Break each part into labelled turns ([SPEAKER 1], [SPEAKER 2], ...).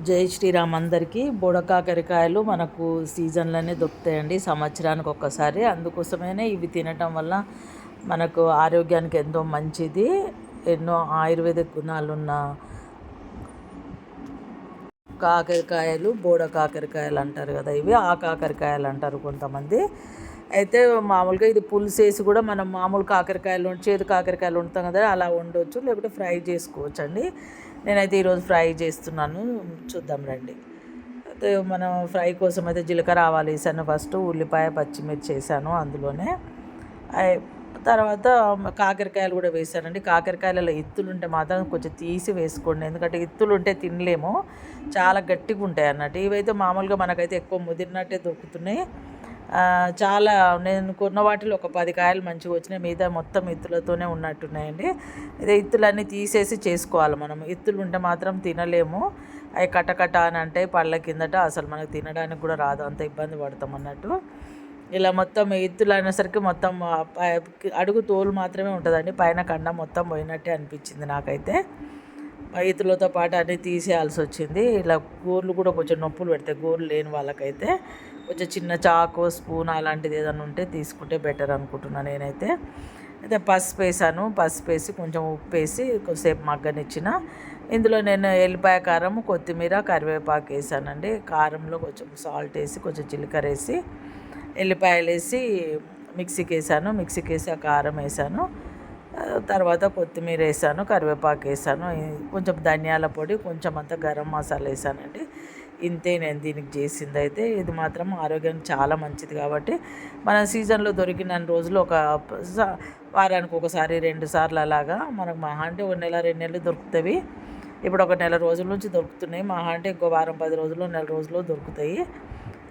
[SPEAKER 1] జై శ్రీరామ్ అందరికీ. బుడకాకరకాయలు మనకు సీజన్లోనే దొరుకుతాయండి, సంవత్సరానికి ఒక్కసారి. అందుకోసమే ఇవి తినటం వల్ల మనకు ఆరోగ్యానికి ఎంతో మంచిది. ఎన్నో ఆయుర్వేదిక్ గుణాలున్న కాకరకాయలు బోడ కాకరకాయలు అంటారు కదా, ఇవి ఆ కాకరకాయలు అంటారు కొంతమంది. అయితే మామూలుగా ఇది పులుసు వేసి కూడా మనం మామూలు కాకరకాయలు చేదు కాకరకాయలు వండుతాం కదా, అలా వండవచ్చు, లేకపోతే ఫ్రై చేసుకోవచ్చు అండి. నేనైతే ఈరోజు ఫ్రై చేస్తున్నాను, చూద్దాం రండి. అయితే మనం ఫ్రై కోసం అయితే జీలకర్ర ఆవాలు వేసాను, ఫస్ట్ ఉల్లిపాయ పచ్చిమిర్చి వేసాను అందులోనే. తర్వాత కాకరకాయలు కూడా వేసానండి. కాకరకాయలలో ఇత్తులు ఉంటే మాత్రం కొంచెం తీసి వేసుకోండి, ఎందుకంటే ఇత్తులు ఉంటే తినలేము, చాలా గట్టిగా ఉంటాయి అన్నట్టు. ఇవైతే మామూలుగా మనకైతే ఎక్కువ ముదిరినట్టే దొరుకుతున్నాయి. చాలా నేను కొన్న వాటిలో ఒక 10 కాయలు మంచిగా వచ్చినాయి, మిగతా మొత్తం ఇత్తులతోనే ఉన్నట్టున్నాయండి. ఇదే ఇత్తులన్నీ తీసేసి చేసుకోవాలి మనం. ఇత్తులు ఉంటే మాత్రం తినలేము, అవి కటకట అని అంటే పళ్ళ కిందట అసలు మనకు తినడానికి కూడా రాదు, అంత ఇబ్బంది పడతాం అన్నట్టు. ఇలా మొత్తం ఇత్తులు అనేసరికి మొత్తం అడుగు తోలు మాత్రమే ఉంటుందండి, పైన కండ మొత్తం పోయినట్టే అనిపించింది నాకైతే. ఇత్తులతో పాటు అన్నీ తీసేయాల్సి వచ్చింది. ఇలా గోర్లు కూడా కొంచెం నొప్పులు పెడతాయి, గోర్లు లేని వాళ్ళకైతే. కొంచెం చిన్న చాకు స్పూన్ అలాంటిది ఏదైనా ఉంటే తీసుకుంటే బెటర్ అనుకుంటున్నాను నేనైతే. అయితే పసుపు వేసాను, పసుపు వేసి కొంచెం ఉప్పు వేసి కొద్దిసేపు మగ్గనిచ్చిన. ఇందులో నేను ఎల్లిపాయ కారం, కొత్తిమీర, కరివేపాకు వేసానండి. కారంలో కొంచెం సాల్ట్ వేసి, కొంచెం జీలకర్ర వేసి, ఎల్లిపాయలు వేసి మిక్సీకి వేసాను. మిక్సీకి వేసి ఆ కారం వేసాను, తర్వాత కొత్తిమీర వేసాను, కరివేపాకు వేసాను, కొంచెం ధనియాల పొడి, కొంచెం అంతా గరం మసాలా వేసానండి. ఇంతే నేను దీనికి చేసింది అయితే. ఇది మాత్రం ఆరోగ్యానికి చాలా మంచిది కాబట్టి మన సీజన్లో దొరికిన రోజులు ఒక వారానికి ఒకసారి 2 సార్లు అలాగా మనకు మహా అంటే 1 నెల 2 నెలలు దొరుకుతాయి. ఇప్పుడు ఒక నెల రోజుల నుంచి దొరుకుతున్నాయి, మహా అంటే ఇంకో వారం 10 రోజులు నెల రోజులు దొరుకుతాయి.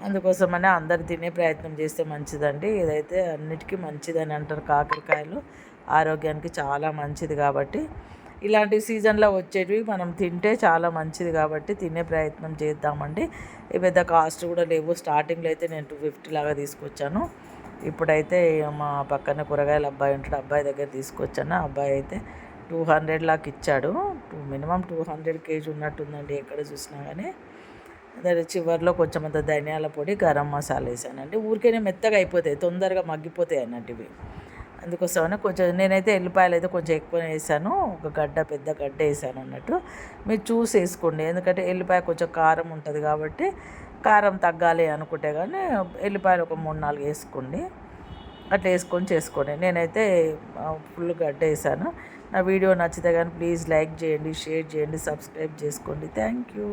[SPEAKER 1] అందుకోసమనే అందరు తినే ప్రయత్నం చేస్తే మంచిదండి. ఇదైతే అన్నిటికీ మంచిదని అంటారు, కాకరకాయలు ఆరోగ్యానికి చాలా మంచిది కాబట్టి. ఇలాంటి సీజన్లో వచ్చేటివి మనం తింటే చాలా మంచిది కాబట్టి తినే ప్రయత్నం చేద్దామండి. ఈ పెద్ద కాస్ట్ కూడా లేవు. స్టార్టింగ్లో అయితే నేను 250 లాగా తీసుకొచ్చాను. ఇప్పుడైతే మా పక్కన కూరగాయల అబ్బాయి ఉంటాడు, అబ్బాయి దగ్గర తీసుకొచ్చాను. అబ్బాయి అయితే 200 లాగా ఇచ్చాడు. మినిమం 200 కేజీ ఉన్నట్టుందండి ఎక్కడ చూసినా కానీ. దాని చివరిలో కొంచెం అంత ధనియాల పొడి, గరం మసాలా వేసానండి. ఊరికేనే మెత్తగా అయిపోతాయి, తొందరగా మగ్గిపోతాయి అన్నట్టు ఇవి. అందుకోసమని కొంచెం నేనైతే ఎల్లిపాయలు అయితే కొంచెం ఎక్కువ వేసాను, ఒక పెద్ద గడ్డ వేసాను అన్నట్టు. మీరు చూసి వేసుకోండి, ఎందుకంటే ఎల్లిపాయ కొంచెం కారం ఉంటుంది కాబట్టి కారం తగ్గాలి అనుకుంటే కానీ ఎల్లిపాయలు ఒక 3-4 వేసుకోండి, అట్లా వేసుకొని చేసుకోండి. నేనైతే ఫుల్ గడ్డ వేసాను. నా వీడియో నచ్చితే కానీ ప్లీజ్ లైక్ చేయండి, షేర్ చేయండి, సబ్స్క్రైబ్ చేసుకోండి. Thank you.